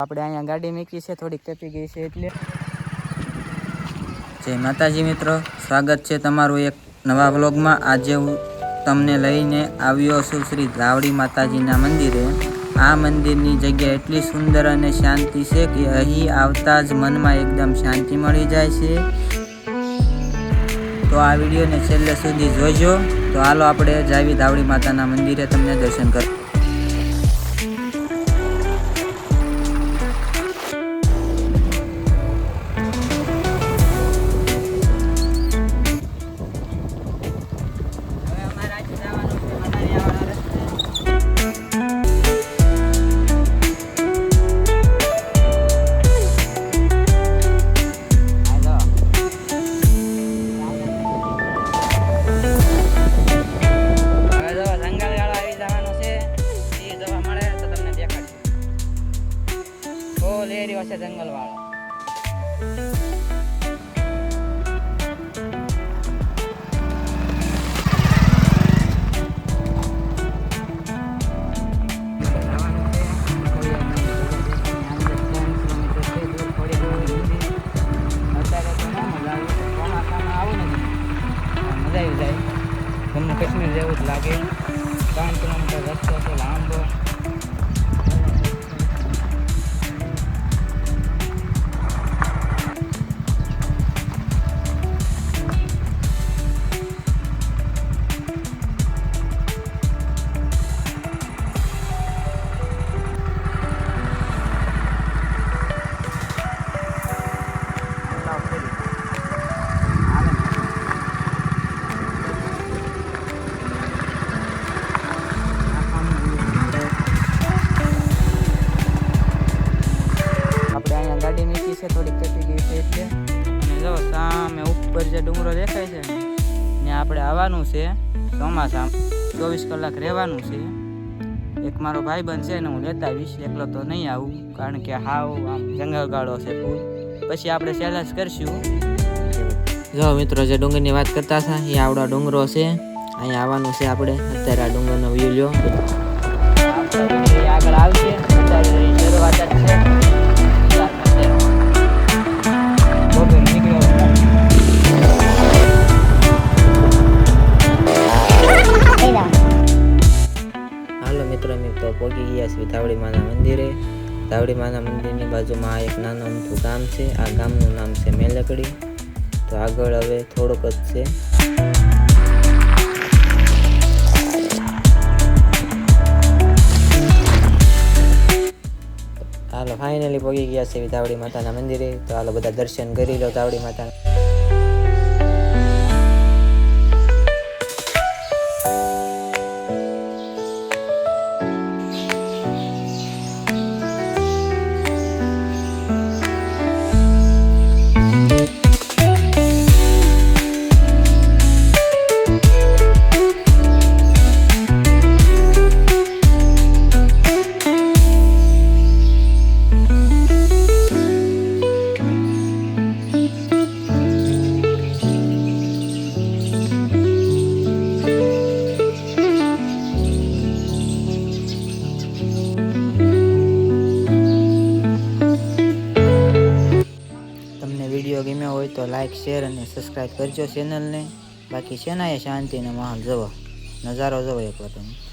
આપણે અહીંયા ગાડી મૂકી છે, થોડીક તપી ગઈ છે એટલે. જય માતાજી મિત્રો, સ્વાગત છે તમારું એક નવા વ્લોગમાં. આજે હું તમને લઈને આવ્યો છું શ્રી ધાવડી માતાજીના મંદિરે. આ મંદિરની જગ્યા એટલી સુંદર અને શાંતિ છે કે અહીં આવતા જ મનમાં એકદમ શાંતિ મળી જાય છે. તો આ વિડીયોને છેલ્લે સુધી જોજો. તો હાલો આપણે જાવી ધાવડી માતાના મંદિરે, તમને દર્શન કરો. છે જંગલ વાળો. જમ્મુ કાશ્મીર જેવું જ લાગે. 3 કિલોમીટર રસ્તો છે લાંબો. ગાડી નીચી છે, થોડીક તપી ગઈ છે એટલે. અને જો સામે ઉપર જે ડુંગરો દેખાય છે ને, ત્યાં આપણે આવવાનું છે. ચોમાસા 24 કલાક રહેવાનું છે. એક મારો ભાઈબંધ છે ને હું લેતા આવીશ, એકલો તો નહીં આવું, કારણ કે હાવ આમ જંગલ ગાળો છે ફૂલ. પછી આપણે ચેલેન્જ કરશું. જો મિત્રો, જે ડુંગરની વાત કરતા હતા એ આવડો ડુંગરો છે. અહીંયા આવવાનું છે આપણે. અત્યારે આ ડુંગરનો વ્યૂ લ્યો. આગળ આવશે, અત્યારે શરૂઆત જ છે. હાલો મિત્રો, અમે તો પહોંચી ગયા છીએ ધાવડી માના મંદિરે. ધાવડી માના મંદિરની બાજુમાં આ એક નાનું અમથું ગામ છે. આ ગામનું નામ છે મેલકડી. તો આગળ હવે થોડોક જ છે. હાલો ફાઇનલી પહોંચી ગયા છે ધાવડી માતાના મંદિરે. તો હાલો બધા દર્શન કરી લો ધાવડી માતાના. વિડીયો ગમ્યો હોય તો લાઈક, શેર અને સબસ્ક્રાઈબ કરજો ચેનલને. બાકી છે ને એ શાંતિનો માહોલ જોવો, નજારો જોવો એકવાર તમે.